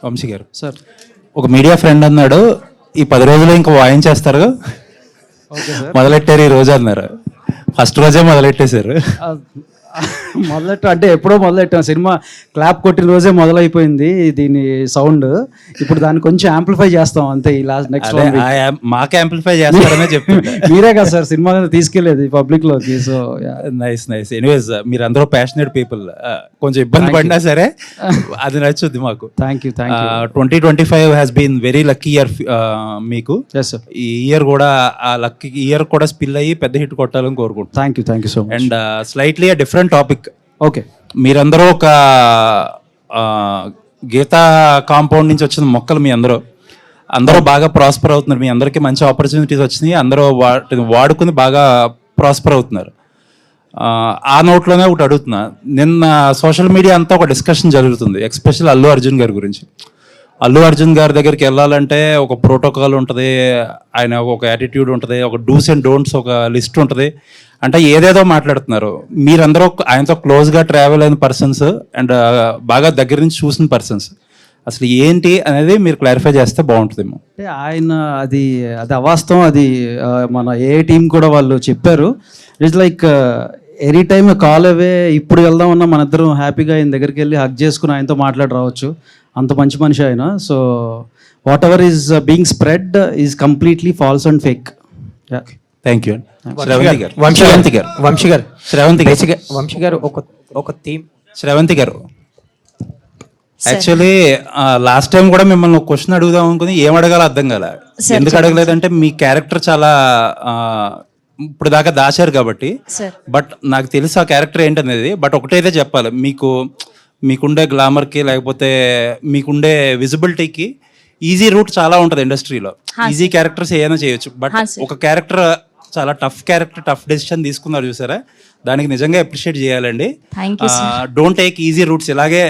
వంశీ గారు సార్ ఒక media friend అన్నాడు, ఈ 10 రోజులు ఇంకా వాయించేస్తారు, ఓకే సార్. మొదలెట్టారు ఈ రోజు అన్నారు. ఫస్ట్ రోజే మొదలెట్టేశారు. మొదలెట్ట అంటే ఎప్పుడో మొదలెట్టాం. సినిమా క్లాప్ కొట్టిన రోజే మొదలైపోయింది దీని సౌండ్. ఇప్పుడు దాన్ని కొంచెం యాంప్లిఫై చేస్తాం అంతే. ఈ నెక్స్ట్ మాకు యాంప్లిఫై చేస్తారనే చెప్తుంటే మీరే కదా సార్ సినిమా తీసుకెళ్ళేది పబ్లిక్ లోకి. So nice nice. ఎనీవేస్ మీరు అందరూ ప్యాషనేట్ పీపుల్. కొంచెం ఇబ్బంది పడినా సరే అది నచ్చుద్ది మాకు. Thank you. 2025 has been very lucky year మీకు. ఈ ఇయర్ కూడా ఆ లక్కీ ఇయర్ కూడా స్పిల్ అయ్యి పెద్ద హిట్ కొట్టాలని కోరుకుంటున్నాను. Thank you so much. And slightly different topic. Okay, మీరందరూ ఒక గీతా కాంపౌండ్ నుంచి వచ్చిన మొక్కలు. మీ అందరూ బాగా ప్రాస్పర్ అవుతున్నారు. మీ అందరికీ మంచి ఆపర్చునిటీస్ వచ్చినాయి. అందరూ వాడుకుని బాగా ప్రాస్పర్ అవుతున్నారు. ఆ నోట్లోనే ఒకటి అడుగుతున్నా. నిన్న సోషల్ మీడియా అంతా ఒక డిస్కషన్ జరుగుతుంది, ఎస్పెషల్ అల్లు అర్జున్ గారి గురించి. అల్లు అర్జున్ గారి దగ్గరికి వెళ్ళాలంటే ఒక ప్రోటోకాల్ ఉంటుంది, ఆయన ఒక యాటిట్యూడ్ ఉంటుంది, ఒక డూస్ అండ్ డోంట్స్ ఒక లిస్ట్ ఉంటుంది. అంటే ఏదేదో మాట్లాడుతున్నారు. మీరందరూ ఆయనతో క్లోజ్గా ట్రావెల్ అయిన పర్సన్స్ అండ్ బాగా దగ్గర నుంచి చూసిన పర్సన్స్. అసలు ఏంటి అనేది మీరు క్లారిఫై చేస్తే బాగుంటుందేమో. అంటే ఆయన అది అవాస్తవం. అది మన ఏ టీం కూడా వాళ్ళు చెప్పారు. It's like any time call away. ఇప్పుడు వెళ్దామన్నా మన ఇద్దరం హ్యాపీగా ఆయన దగ్గరికి వెళ్ళి హగ్ చేసుకుని ఆయనతో మాట్లాడి రావచ్చు. అంత మంచి మనిషి ఆయన. So whatever is being spread is completely false and fake. Thank you. Vamsi garu ఒక థీమ్. శ్రవంతి గారు, యాక్చువల్లీ లాస్ట్ టైం కూడా మిమ్మల్ని ఒక క్వశ్చన్ అడుగుదాం అనుకుని ఏం అడగాలో అర్థం కాల. ఎందుకు అడగలేదంటే మీ క్యారెక్టర్ చాలా ఇప్పుడు దాకా దాచారు కాబట్టి. బట్ నాకు తెలుసు ఆ క్యారెక్టర్ ఏంటనేది. బట్ ఒకటైతే చెప్పాలి, మీకుండే గ్లామర్కి లేకపోతే మీకుండే విజిబిలిటీకి ఈజీ రూట్ చాలా ఉంటుంది ఇండస్ట్రీలో. ఈజీ క్యారెక్టర్స్ ఏదైనా చేయొచ్చు. బట్ ఒక క్యారెక్టర్ చాలా టఫ్ క్యారెక్టర్, టఫ్ డెసిషన్ తీసుకున్నారు చూసారా, దానికి నిజంగా అప్రిషియేట్ చేయాలండి. Don't take easy routes. ఇలాగే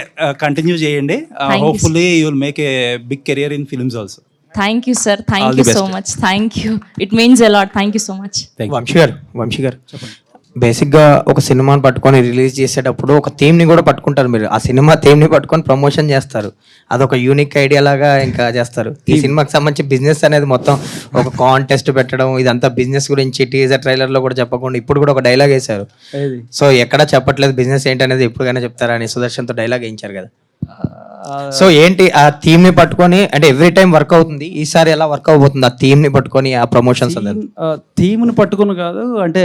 కంటిన్యూ చేయండి. Hopefully you will make a big career in films also. Thank you sir. Thank you so much. Thank you. It means a lot. Thank you so much. Vamsi garu బేసిక్గా ఒక సినిమాని పట్టుకొని release చేసేటప్పుడు ఒక థీమ్ని కూడా పట్టుకుంటారు. మీరు ఆ సినిమా థీమ్ని పట్టుకొని ప్రమోషన్ చేస్తారు. అదొక యూనిక్ ఐడియా లాగా ఇంకా చేస్తారు. ఈ సినిమాకి సంబంధించి బిజినెస్ అనేది మొత్తం ఒక కాంటెస్ట్ పెట్టడం, ఇదంతా బిజినెస్ గురించి టీజర్ ట్రైలర్లో కూడా చెప్పకుండా ఇప్పుడు కూడా ఒక డైలాగ్ వేశారు. సో ఎక్కడా చెప్పట్లేదు బిజినెస్ ఏంటి అనేది, ఎప్పుడుగానే చెప్తారా అని సుదర్శన్తో డైలాగ్ వేయించారు కదా. సో ఏంటి ఆ థీమ్ ని పట్టుకొని, అంటే ఎవ్రీ టైం వర్క్ అవుతుంది, ఈసారి ఎలా వర్క్ అవబోతుంది ఆ థీమ్ ని పట్టుకొని ఆ ప్రమోషన్స్? థీమ్ ని పట్టుకుని కాదు, అంటే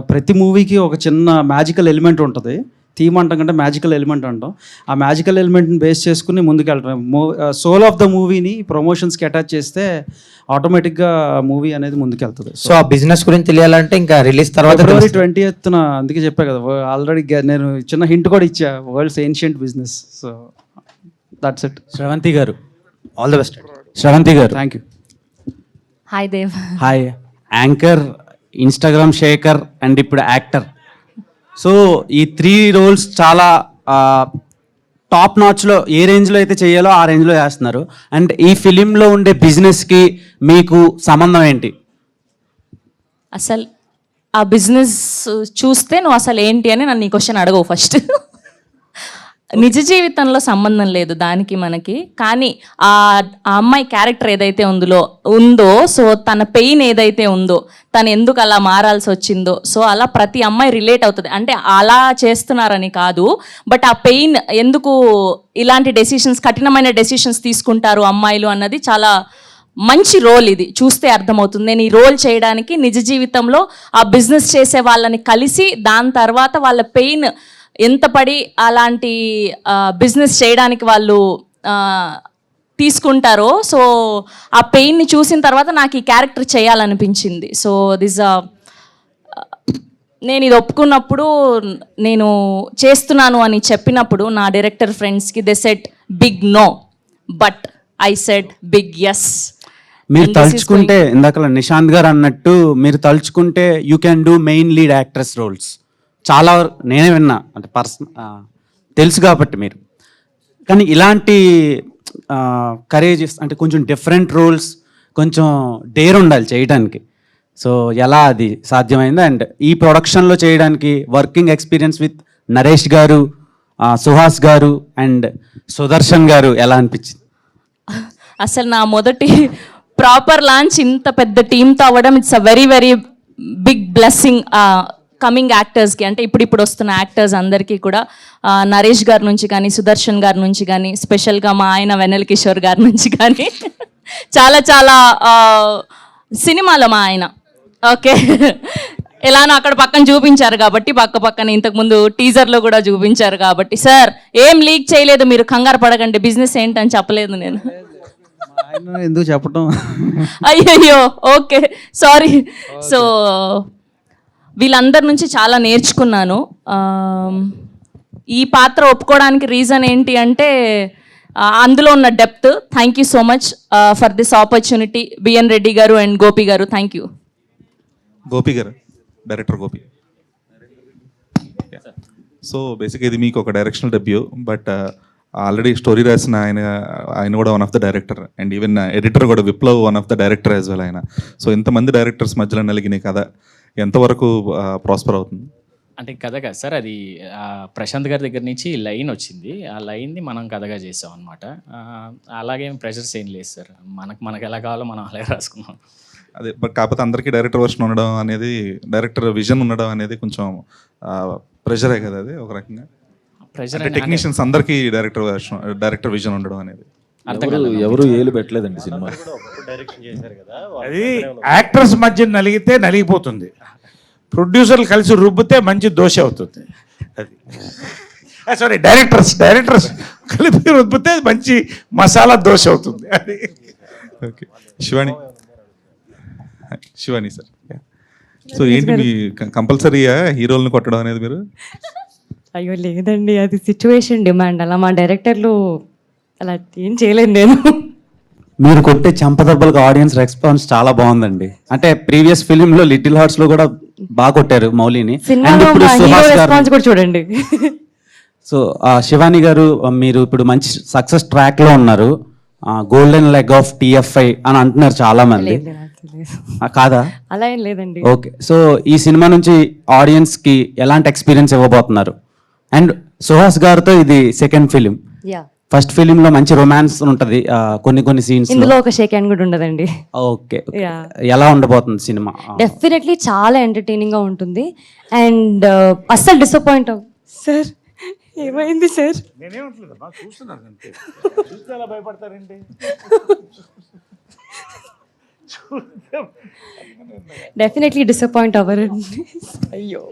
ప్రతి మూవీకి ఒక చిన్న మ్యాజికల్ ఎలిమెంట్ ఉంటుంది. థీమ్ అంటాం కంటే మ్యాజికల్ ఎలిమెంట్ అంటాం. ఆ మ్యాజికల్ ఎలిమెంట్ని బేస్ చేసుకుని ముందుకెళ్ళటం. సోల్ ఆఫ్ ద మూవీని ప్రమోషన్స్కి అటాచ్ చేస్తే ఆటోమేటిక్గా మూవీ అనేది ముందుకెళ్తుంది. సో ఆ బిజినెస్ గురించి తెలియాలంటే ఇంకా రిలీజ్ తర్వాత February 20th అందుకే చెప్పా కదా, ఆల్రెడీ నేను చిన్న హింట్ కూడా ఇచ్చా, world's ancient business. So that's it. Sravanthi garu, all the best. Sravanthi garu, thank you. Hi Dev. Hi. Anchor, Instagram shaker and ఇప్పుడు యాక్టర్. సో ఈ 3 రోల్స్ చాలా టాప్ నాచ్లో ఏ రేంజ్లో అయితే చేయాలో ఆ రేంజ్లో చేస్తున్నారు. అండ్ ఈ ఫిలింలో ఉండే బిజినెస్కి మీకు సంబంధం ఏంటి? అసలు ఆ బిజినెస్ చూస్తే నువ్వు అసలు ఏంటి అని నన్ను ఈ క్వశ్చన్ అడగవు ఫస్ట్. నిజ జీవితంలో సంబంధం లేదు దానికి మనకి. కానీ ఆ అమ్మాయి క్యారెక్టర్ ఏదైతే ఉందో సో తన పెయిన్ ఏదైతే ఉందో, తను ఎందుకు అలా మారాల్సి వచ్చిందో, సో అలా ప్రతి అమ్మాయి రిలేట్ అవుతుంది. అంటే అలా చేస్తున్నారని కాదు, బట్ ఆ పెయిన్ ఎందుకు ఇలాంటి డెసిషన్స్, కఠినమైన డెసిషన్స్ తీసుకుంటారు అమ్మాయిలు అన్నది చాలా మంచి రోల్. ఇది చూస్తే అర్థమవుతుంది. నేను ఈ రోల్ చేయడానికి నిజ జీవితంలో ఆ బిజినెస్ చేసే వాళ్ళని కలిసి దాని తర్వాత వాళ్ళ పెయిన్ ఎంత పడి అలాంటి బిజినెస్ చేయడానికి వాళ్ళు తీసుకుంటారో, సో ఆ పెయిన్ని చూసిన తర్వాత నాకు ఈ క్యారెక్టర్ చేయాలనిపించింది. సో నేను ఇది ఒప్పుకున్నప్పుడు, నేను చేస్తున్నాను అని చెప్పినప్పుడు నా డైరెక్టర్ ఫ్రెండ్స్కి they said big no, but I said big yes. మీరు తలుచుకుంటే, ఇందాక నిశాంత్ గారు అన్నట్టు, మీరు తలుచుకుంటే you can do main lead actress roles. చాలా నేనే విన్నా, అంటే తెలుసు కాబట్టి మీరు. కానీ ఇలాంటి కరేజెస్, అంటే కొంచెం డిఫరెంట్ రోల్స్, కొంచెం డేర్ ఉండాలి చేయడానికి. సో ఎలా అది సాధ్యమైంది? అండ్ ఈ ప్రొడక్షన్లో చేయడానికి వర్కింగ్ ఎక్స్పీరియన్స్ విత్ నరేష్ గారు, సుహాస్ గారు అండ్ సుదర్శన్ గారు ఎలా అనిపించింది? అసలు నా మొదటి ప్రాపర్ లాంచ్ ఇంత పెద్ద టీంతో అవ్వడం it's a very very big blessing coming యాక్టర్స్కి, అంటే ఇప్పుడు వస్తున్న యాక్టర్స్ అందరికీ కూడా. నరేష్ గారి నుంచి కానీ, సుదర్శన్ గారి నుంచి కానీ, స్పెషల్గా మా ఆయన వెన్నెల కిషోర్ గారి నుంచి కానీ చాలా చాలా సినిమాలో మా ఆయన ఓకే ఎలానో అక్కడ పక్కన చూపించారు కాబట్టి, పక్కన ఇంతకుముందు టీజర్లో కూడా చూపించారు కాబట్టి, సార్ ఏం లీక్ చేయలేదు, మీరు కంగారు పడకండి, బిజినెస్ ఏంటని చెప్పలేదు నేను. ఆయన ఎందుకు చెప్పటం? అయ్యయ్యో ఓకే సారీ. సో వీళ్ళందరి నుంచి చాలా నేర్చుకున్నాను. ఈ పాత్ర ఒప్పుకోవడానికి రీజన్ ఏంటి అంటే అందులో ఉన్న depth. Thank you so much for this opportunity BN Reddy garu and Gopi గారు, థ్యాంక్ యూ. గోపి గారు, డైరెక్టర్ గోపి. సో బేసిక్గా ఇది మీకు ఒక directional debut, but already story రాసిన ఆయన కూడా one of the director, and even editor కూడా Viplav one of the director as well ఆయన. సో ఇంతమంది డైరెక్టర్స్ మధ్యలో నలిగిన కథ ఎంతవరకు ప్రాస్పర్ అవుతుంది? అంటే కథ కాదు సార్, అది ప్రశాంత్ గారి దగ్గర నుంచి లైన్ వచ్చింది, ఆ లైన్ని మనం కథగా చేసాం అనమాట. అలాగే ప్రెషర్స్ ఏం లేదు సార్, మనకు ఎలా కావాలో మనం అలాగే రాసుకున్నాం. అదే, బట్ కాకపోతే అందరికీ డైరెక్టర్ వర్షన్ ఉండడం అనేది, డైరెక్టర్ విజన్ ఉండడం అనేది కొంచెం ప్రెషరే కదా అది ఒక రకంగా. ప్రెషర్ టెక్నీషియన్స్ అందరికీ డైరెక్టర్ విజన్ ఉండడం అనేది. ఎవరు ఏలు పెట్టలేదండి సినిమా. అది యాక్టర్స్ మధ్య నలిగితే నలిగిపోతుంది, ప్రొడ్యూసర్లు కలిసి రుబ్బితే మంచి దోశ అవుతుంది. అది సారీ, డైరెక్టర్స్ కలిపి రుబ్బితే మంచి మసాలా దోశ అవుతుంది. అది ఓకే. శివాని సార్, సో ఏంటి మీ కంపల్సరీగా హీరోలను కొట్టడం అనేది మీరు? అయ్యో లేదండి, అది సిచ్యువేషన్ డిమాండ్. అలా మా డైరెక్టర్లు అలా ఏం చేయలేదు నేను. మీరు కొట్టే చంపదెబ్బలకు ఆడియన్స్ రెస్పాన్స్ చాలా బాగుందండి. అంటే ప్రీవియస్ ఫిలిం లో లిటిల్ హార్ట్స్ లో కూడా బాగా కొట్టారు మౌలిని. సినిమాలో మా హీరో రెస్పాన్స్ కూడా చూడండి. సో శివాని గారు, మీరు ఇప్పుడు మంచి సక్సెస్ ట్రాక్ లో ఉన్నారు. గోల్డెన్ లెగ్ ఆఫ్ టిఎఫ్ఐ అని అంటున్నారు చాలా మంది, కాదా? అలా ఏం లేదండి. ఓకే, సో ఈ సినిమా నుంచి ఆడియన్స్ కి ఎలాంటి ఎక్స్పీరియన్స్ ఇవ్వబోతున్నారు? అండ్ సుహాస్ గారితో ఇది second film. Yeah, first film లో మంచి రొమాన్స్ ఉంటది కొన్ని సీన్స్. ఇందులో ఒక షేక్ హ్యాండ్ కూడా ఉండదండి. ఓకే, ఎలా ఉండబోతుంది సినిమా? డెఫినెట్లీ చాలా ఎంటర్టైనింగ్ గా ఉంటుంది అండ్ అస్సలు డిసప్పాయింట్ అవ్వ. సార్ ఏమైంది సార్? నేనేమంటలేదమ్మా, చూస్తున్నారు అంతే. చూస్తే అలా భయపడతారండి. Definitely disappoint అవ్వరండి. అయ్యో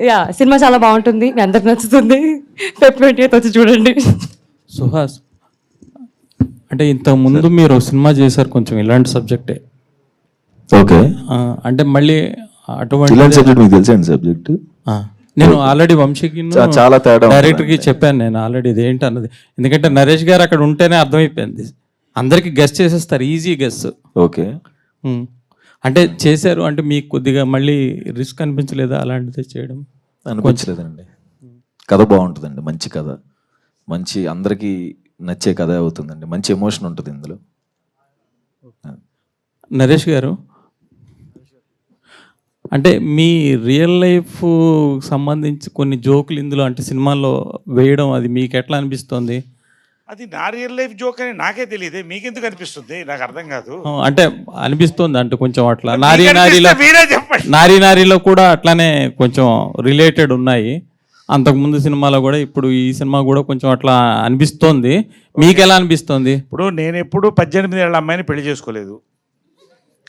యా, సినిమా చాలా బాగుంటుంది, మీ అందరికి నచ్చుతుంది. February 20th వచ్చి చూడండి. సుహాస్, అంటే ఇంతకు ముందు మీరు సినిమా చేశారు కొంచెం ఇలాంటి సబ్జెక్టే. ఓకే, అంటే మళ్ళీ అటువంటి ఇలాంటి సబ్జెక్ట్ మీకు తెలుసండి సబ్జెక్ట్? నేను ఆల్రెడీ వంశీకి చాలా తేడా డైరెక్టర్కి చెప్పాను నేను ఆల్రెడీ ఇది ఏంటి అన్నది. ఎందుకంటే నరేష్ గారు అక్కడ ఉంటేనే అర్థమైపోయింది, అందరికి గెస్ట్ చేసేస్తారు, ఈజీ గెస్ట్. ఓకే, అంటే చేశారు అంటే మీకు కొద్దిగా మళ్ళీ రిస్క్ అనిపించలేదా అలాంటిది చేయడం? అనిపించలేదండి. కథ బాగుంటుందండి, మంచి కథ, మంచి అందరికీ నచ్చే కథ అవుతుందండి, మంచి ఎమోషన్ ఉంటుంది ఇందులో. నరేష్ గారు, అంటే మీ రియల్ లైఫ్ సంబంధించి కొన్ని జోకులు ఇందులో అంటే సినిమాల్లో వేయడం అది మీకు ఎట్లా అనిపిస్తుంది? అది నా రియల్ లైఫ్ జోక్ అని నాకే తెలియదు, మీకెందుకు అనిపిస్తుంది? నాకు అర్థం కాదు. అంటే అనిపిస్తుంది అంటే కొంచెం అట్లా మీరే చెప్పండి. నారీలో కూడా అట్లానే కొంచెం రిలేటెడ్ ఉన్నాయి. అంతకుముందు సినిమాలో కూడా ఇప్పుడు ఈ సినిమా కూడా కొంచెం అట్లా అనిపిస్తోంది. మీకు ఎలా అనిపిస్తుంది? ఇప్పుడు నేను ఎప్పుడు 18 ఏళ్ళ అమ్మాయిని పెళ్లి చేసుకోలేదు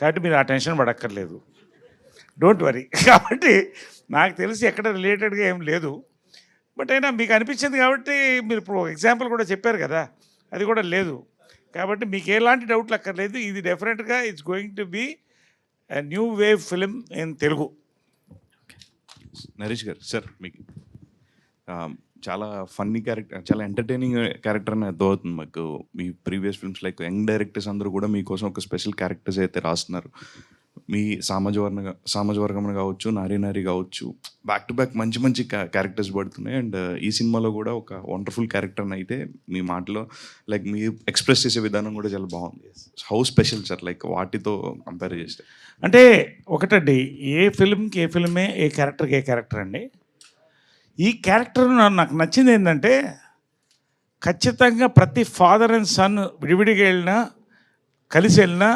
కాబట్టి మీరు ఆ టెన్షన్ పడక్కర్లేదు, డోంట్ వరీ. కాబట్టి నాకు తెలిసి ఎక్కడ రిలేటెడ్గా ఏం లేదు. బట్ అయినా మీకు అనిపించింది కాబట్టి మీరు ఇప్పుడు ఎగ్జాంపుల్ కూడా చెప్పారు కదా, అది కూడా లేదు. కాబట్టి మీకు ఎలాంటి డౌట్లు అక్కర్లేదు. ఇది డెఫినెట్గా it's going to be new wave film in Telugu. Naresh garu sir, మీకు చాలా ఫన్నీ క్యారెక్టర్, చాలా ఎంటర్టైనింగ్ క్యారెక్టర్ అని అర్థమవుతుంది మాకు. మీ previous films like young directors అందరూ కూడా మీకోసం ఒక స్పెషల్ క్యారెక్టర్స్ అయితే రాస్తున్నారు. మీ సామాజ వర్గం కావచ్చు, నారీ కావచ్చు, బ్యాక్ టు బ్యాక్ మంచి క్యారెక్టర్స్ పడుతున్నాయి. అండ్ ఈ సినిమాలో కూడా ఒక వండర్ఫుల్ క్యారెక్టర్ని అయితే మీ మాటలో లైక్ మీ ఎక్స్ప్రెస్ చేసే విధానం కూడా చాలా బాగుంది. హౌ స్పెషల్ సార్, లైక్ వాటితో కంపేర్ చేస్తే? అంటే ఒకటండి, ఏ ఫిల్మ్కి ఏ ఫిల్మే, ఏ క్యారెక్టర్కి ఏ క్యారెక్టర్ అండి. ఈ క్యారెక్టర్ నాకు నచ్చింది ఏంటంటే ఖచ్చితంగా ప్రతి ఫాదర్ అండ్ సన్ విడివిడిగా వెళ్ళినా కలిసి వెళ్ళినా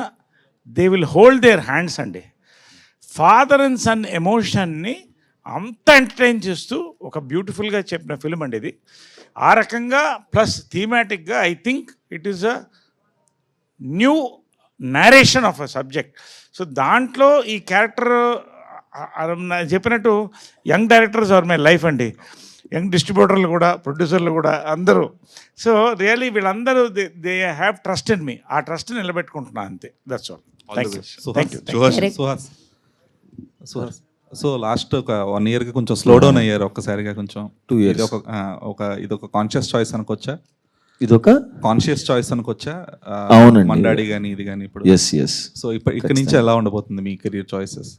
they will hold their hands అండి. ఫాదర్ అండ్ సన్ ఎమోషన్ని అంత ఎంటర్టైన్ చేస్తూ ఒక బ్యూటిఫుల్గా చెప్పిన ఫిల్మ్ అండి ఇది. ఆ రకంగా ప్లస్ థీమాటిక్గా I think it is a new narration of a subject. So దాంట్లో ఈ క్యారెక్టర్ చెప్పినట్టు young directors are my life అండి. యంగ్ డిస్ట్రిబ్యూటర్లు కూడా, ప్రొడ్యూసర్లు కూడా అందరూ. సో రియలీ వీళ్ళందరూ they have trust in me. ఆ ట్రస్ట్ నిలబెట్టుకుంటున్నాను అంతే. That's all. Thank you. Suhas, so last ఒక 1 yearకి కొంచెం స్లో డౌన్ అయ్యారు ఒక్కసారిగా కొంచెం. 2 years. ఇదొక కాన్షియస్ చాయిస్ అనుకోవచ్చా? ఇదొక కాన్షియస్ చాయిస్ అనుకోవచ్చా? అవునండి. మండాడి కానీ ఇది కానీ ఇప్పుడు. ఎస్. సో ఇక్కడ నుంచి ఎలా ఉండబోతుంది మీ కెరియర్ చాయిసెస్?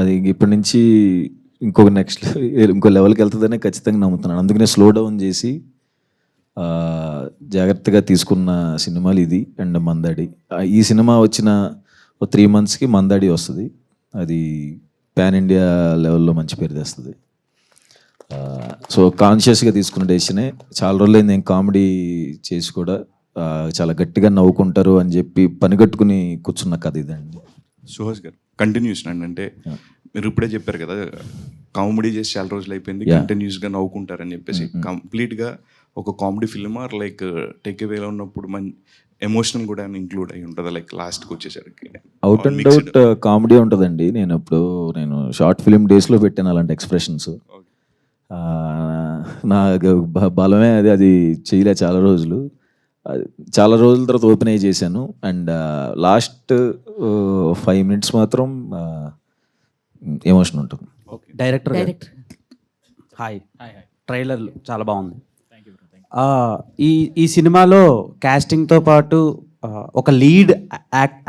అది ఇప్పటి నుంచి ఇంకో లెవెల్కి వెళ్తుందనే ఖచ్చితంగా నమ్ముతున్నాను. అందుకనే స్లో డౌన్ చేసి జాగ్రత్తగా తీసుకున్న సినిమాలు ఇది అండ్ మందాడి. ఈ సినిమా వచ్చిన 3 monthsకి మందాడి వస్తుంది. అది పాన్ ఇండియా లెవెల్లో మంచి పేరు తెస్తుంది. సో కాన్షియస్గా తీసుకున్న డెసిషనే. చాలా రోజులైంది నేను కామెడీ చేసి కూడా చాలా గట్టిగా నవ్వుకుంటారు అని చెప్పి పనిగట్టుకుని కూర్చున్న కథ ఇదండి. సుహాస్ గారు కంటిన్యూషన్ అండి, అంటే మీరు ఇప్పుడే చెప్పారు కదా కామెడీ చేసి చాలా రోజులు అయిపోయింది, కంటిన్యూస్గా నవ్వుకుంటారని చెప్పేసి. కంప్లీట్గా ఒక comedy film or like take అవేలో ఉన్నప్పుడు ఎమోషనల్ కూడా ఇంక్లూడ్ అయి ఉంటుంది లైక్ లాస్ట్కి వచ్చేసరికి? అవుట్ అండ్ అవుట్ కామెడీ ఉంటుందండి. నేను షార్ట్ ఫిల్మ్ డేస్లో పెట్టాను అలాంటి ఎక్స్ప్రెషన్స్. నా బలమే అది చేయలే చాలా రోజులు. తర్వాత ఓపెన్ అయ్యి చేశాను. అండ్ లాస్ట్ 5 minutes మాత్రం ఎమోషన్ ఉంటుంది. Director hi. ట్రైలర్ చాలా బాగుంది. ఈ సినిమాలో కాస్టింగ్తో పాటు ఒక లీడ్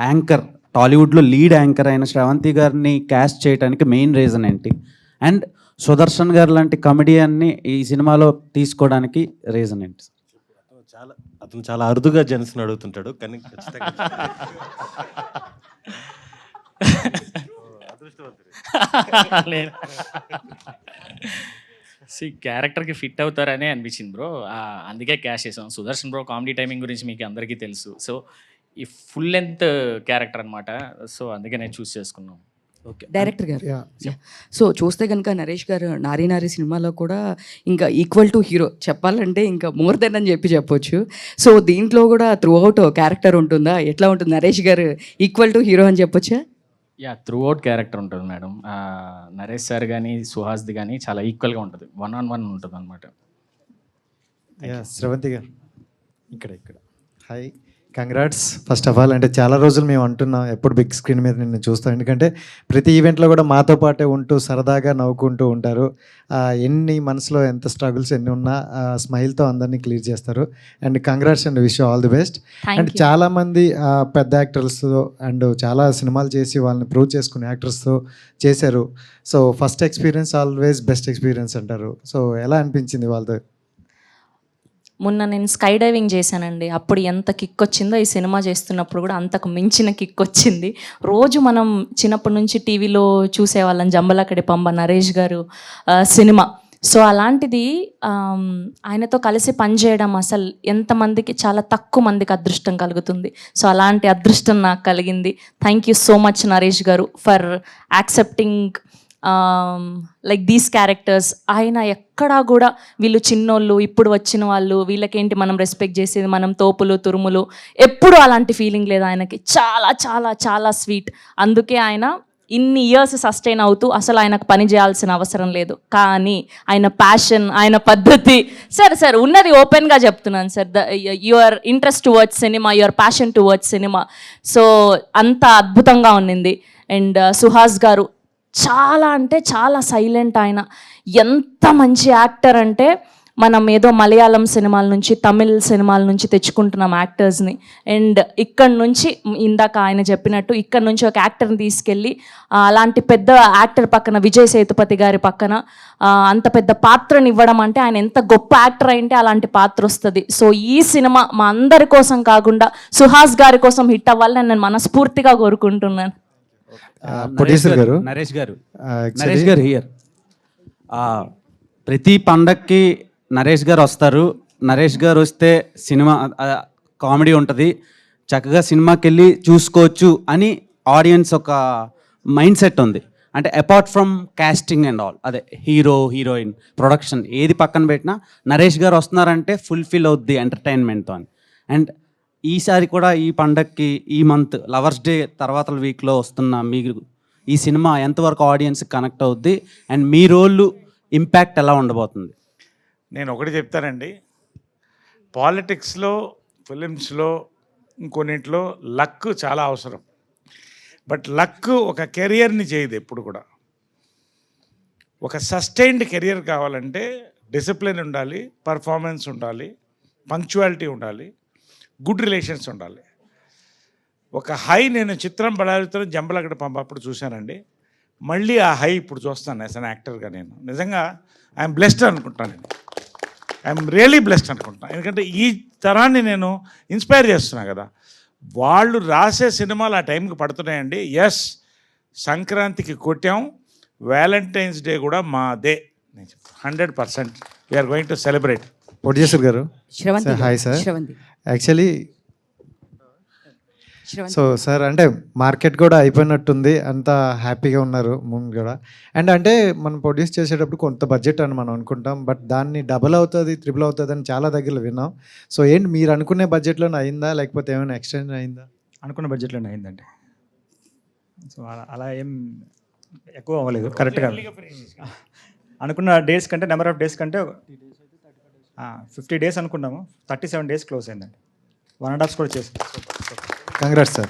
యాంకర్, టాలీవుడ్లో లీడ్ యాంకర్ అయిన శ్రవంతి గారిని క్యాస్ట్ చేయడానికి మెయిన్ రీజన్ ఏంటి? అండ్ సుదర్శన్ గారు లాంటి కమెడియన్ని ఈ సినిమాలో తీసుకోవడానికి రీజన్ ఏంటి? అతను చాలా అరుదుగా జెన్స్ని అడుగుతుంటాడు, కానీ ఖచ్చితంగా క్యారెక్టర్కి ఫిట్ అవుతారనే అనిపించింది బ్రో, అందుకే క్యాష్ చేసాం. సుదర్శన్ బ్రో కామెడీ టైమింగ్ గురించి మీకు అందరికీ తెలుసు. సో ఈ ఫుల్ లెంత్ క్యారెక్టర్ అనమాట. సో అందుకే నేను చూస్ చేసుకున్నాం. డైరెక్టర్ గారు, సో చూస్తే కనుక నరేష్ గారు నారీ నారీ సినిమాలో కూడా ఇంకా ఈక్వల్ టు హీరో చెప్పాలంటే ఇంకా మోర్ దెన్ అని చెప్పొచ్చు. సో దీంట్లో కూడా త్రూ అవుట్ క్యారెక్టర్ ఉంటుందా? ఎట్లా ఉంటుంది? నరేష్ గారు ఈక్వల్ టు హీరో అని చెప్పొచ్చా? త్రూ అవుట్ క్యారెక్టర్ ఉంటుంది మేడం. నరేష్ సార్ కానీ సుహాస్ది కానీ చాలా ఈక్వల్గా ఉంటుంది, 1-on-1 ఉంటుంది అనమాట. శ్రవంతి గారు ఇక్కడ hi, congrats first of all. అంటే చాలా రోజులు మేము అంటున్నాం ఎప్పుడు బిగ్ స్క్రీన్ మీద నిన్ను చూస్తాం, ఎందుకంటే ప్రతి ఈవెంట్లో కూడా మాతో పాటే ఉంటూ సరదాగా నవ్వుకుంటూ ఉంటారు. ఎన్ని మనసులో ఎంత స్ట్రగుల్స్ ఎన్ని ఉన్నా స్మైల్తో అందరినీ క్లియర్ చేస్తారు. And congrats and wish all the best. And చాలామంది పెద్ద యాక్టర్స్తో అండ్ చాలా సినిమాలు చేసి వాళ్ళని ప్రూవ్ చేసుకునే యాక్టర్స్తో చేశారు. So first experience always best experience అంటారు. సో ఎలా అనిపించింది వాళ్ళతో? మొన్న నేను స్కై డైవింగ్ చేశానండి. అప్పుడు ఎంత కిక్ వచ్చిందో ఈ సినిమా చేస్తున్నప్పుడు కూడా అంతకు మించిన కిక్ వచ్చింది. రోజు మనం చిన్నప్పటి నుంచి టీవీలో చూసేవాళ్ళం జంబలకడి పంబ నరేష్ గారు సినిమా. సో అలాంటిది ఆయనతో కలిసి పనిచేయడం అసలు ఎంతమందికి, చాలా తక్కువ మందికి అదృష్టం కలుగుతుంది. సో అలాంటి అదృష్టం నాకు కలిగింది. Thank you so much Naresh గారు for accepting like these characters. ఆయన ఎక్కడా కూడా వీళ్ళు చిన్నోళ్ళు, ఇప్పుడు వచ్చిన వాళ్ళు, వీళ్ళకేంటి మనం రెస్పెక్ట్ చేసేది, మనం తోపులు తురుములు, ఎప్పుడు అలాంటి ఫీలింగ్ లేదు ఆయనకి. చాలా చాలా చాలా స్వీట్. అందుకే ఆయన ఇన్ని ఇయర్స్ సస్టైన్ అవుతూ అసలు ఆయనకు పని చేయాల్సిన అవసరం లేదు. కానీ ఆయన ప్యాషన్, ఆయన పద్ధతి, సార్ ఉన్నది ఓపెన్గా చెప్తున్నాను sir, your interest towards cinema, your passion towards cinema, so అంత అద్భుతంగా ఉన్నింది. అండ్ సుహాస్ గారు చాలా అంటే చాలా సైలెంట్. ఆయన ఎంత మంచి యాక్టర్ అంటే మనం ఏదో మలయాళం సినిమాల నుంచి, తమిళ్ సినిమాల నుంచి తెచ్చుకుంటున్నాం యాక్టర్స్ని. అండ్ ఇక్కడ నుంచి ఇందాక ఆయన చెప్పినట్టు ఇక్కడ నుంచి ఒక యాక్టర్ని తీసుకెళ్ళి అలాంటి పెద్ద యాక్టర్ పక్కన, విజయ్ సేతుపతి గారి పక్కన అంత పెద్ద పాత్రని ఇవ్వడం అంటే ఆయన ఎంత గొప్ప యాక్టర్ అయింటే అలాంటి పాత్ర వస్తుంది. సో ఈ సినిమా మా అందరి కోసం కాకుండా సుహాస్ గారి కోసం హిట్ అవ్వాలని నేను మనస్ఫూర్తిగా కోరుకుంటున్నాను. నరేష్ గారు హియర్. ప్రతి పండక్కి నరేష్ గారు వస్తారు, నరేష్ గారు వస్తే సినిమా కామెడీ ఉంటుంది, చక్కగా సినిమాకి వెళ్ళి చూసుకోవచ్చు అని ఆడియన్స్ ఒక మైండ్ సెట్ ఉంది. అంటే apart from casting and all, అదే హీరో హీరోయిన్ ప్రొడక్షన్ ఏది పక్కన పెట్టినా నరేష్ గారు వస్తున్నారంటే ఫుల్ఫిల్ అవుద్ది ఎంటర్టైన్మెంట్తో అని. అండ్ ఈసారి కూడా ఈ పండగకి ఈ మంత్ లవర్స్ డే తర్వాత వీక్లో వస్తున్న మీరు ఈ సినిమా ఎంతవరకు ఆడియన్స్కి కనెక్ట్ అవుద్ది అండ్ మీ రోల్ ఇంపాక్ట్ ఎలా ఉండబోతుంది? నేను ఒకటి చెప్తానండి, పాలిటిక్స్లో, ఫిలిమ్స్లో, ఇంకొన్నింటిలో లక్ చాలా అవసరం. బట్ లక్ ఒక కెరియర్ని చేయదు ఎప్పుడు కూడా. ఒక సస్టైన్డ్ కెరియర్ కావాలంటే డిసిప్లిన్ ఉండాలి, పర్ఫార్మెన్స్ ఉండాలి, పంక్చువాలిటీ ఉండాలి, గుడ్ రిలేషన్స్ ఉండాలి. ఒక హై నేను చిత్రం బడాలితో జంబలగడ పంపప్పుడు చూశానండి. మళ్ళీ ఆ హై ఇప్పుడు చూస్తాను యాజ్ అన్ యాక్టర్గా. నేను నిజంగా ఐఎమ్ బ్లెస్డ్ అనుకుంటాను. నేను ఐఎమ్ రియలీ బ్లెస్డ్ అనుకుంటాను. ఎందుకంటే ఈ తరాన్ని నేను ఇన్స్పైర్ చేస్తున్నాను కదా. వాళ్ళు రాసే సినిమాలు ఆ టైంకి పడుతున్నాయండి. ఎస్, సంక్రాంతికి కొట్టాం, వ్యాలంటైన్స్ డే కూడా మాదే. 100% we are going to celebrate. Producer గారు hi sir. Actually so sir, అంటే మార్కెట్ కూడా అయిపోయినట్టుంది, అంతా హ్యాపీగా ఉన్నారు ముందు కూడా. అండ్ అంటే మనం ప్రొడ్యూస్ చేసేటప్పుడు కొంత బడ్జెట్ అని మనం అనుకుంటాం, బట్ దాన్ని డబుల్ అవుతుంది, త్రిబుల్ అవుతుంది అని చాలా దగ్గరలో విన్నాం. సో ఏంటి మీరు అనుకునే బడ్జెట్లోనే అయిందా, లేకపోతే ఏమైనా ఎక్స్టెండ్ అయిందా? అనుకున్న బడ్జెట్లోనే అయిందండి. సో అలా ఏం ఎక్కువ అవ్వలేదు, కరెక్ట్గా అనుకున్న డేస్ కంటే, నెంబర్ ఆఫ్ డేస్ కంటే 50 డేస్ అనుకున్నాము, 37 డేస్ క్లోజ్ అయిందండి. 1.5 కూడా చేసి. Congrats sir.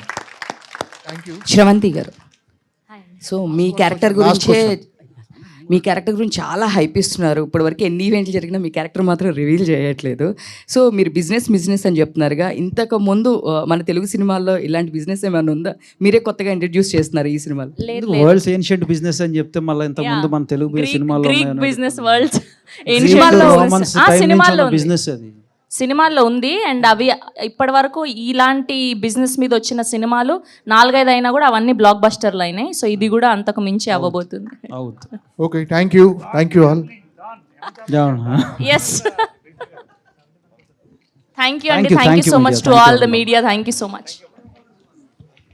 శ్రవంతి గారు, సో మీ క్యారెక్టర్ గురించి చాలా హైప్ ఇస్తున్నారు. ఇప్పటివరకు ఎన్ని ఈవెంట్లు జరిగినా మీ క్యారెక్టర్ మాత్రం రివీల్ చేయట్లేదు. సో మీరు బిజినెస్ అని చెప్తున్నారుగా, ఇంతకు ముందు మన తెలుగు సినిమాల్లో ఇలాంటి బిజినెస్ ఏమైనా ఉందా? మీరే కొత్తగా ఇంట్రడ్యూస్ చేస్తున్నారు ఈ సినిమాలో. వరల్డ్స్ ఏన్షియంట్ బిజినెస్ అని చెప్తే మళ్ళీ ఇంతకు ముందు మన తెలుగు సినిమాల్లో బిజినెస్ వరల్డ్ బిజినెస్ అది సినిమాల్లో ఉంది. అండ్ అవి ఇప్పటి వరకు ఇలాంటి బిజినెస్ మీద వచ్చిన సినిమాలు 4-5 అయినా కూడా అవన్నీ బ్లాక్ బస్టర్లు అయినాయి. సో ఇది కూడా అంతకు మించి అవ్వబోతుంది. Okay, thank you all. Yes, thank you అండి. Thank you so much to all the media. Thank you so much.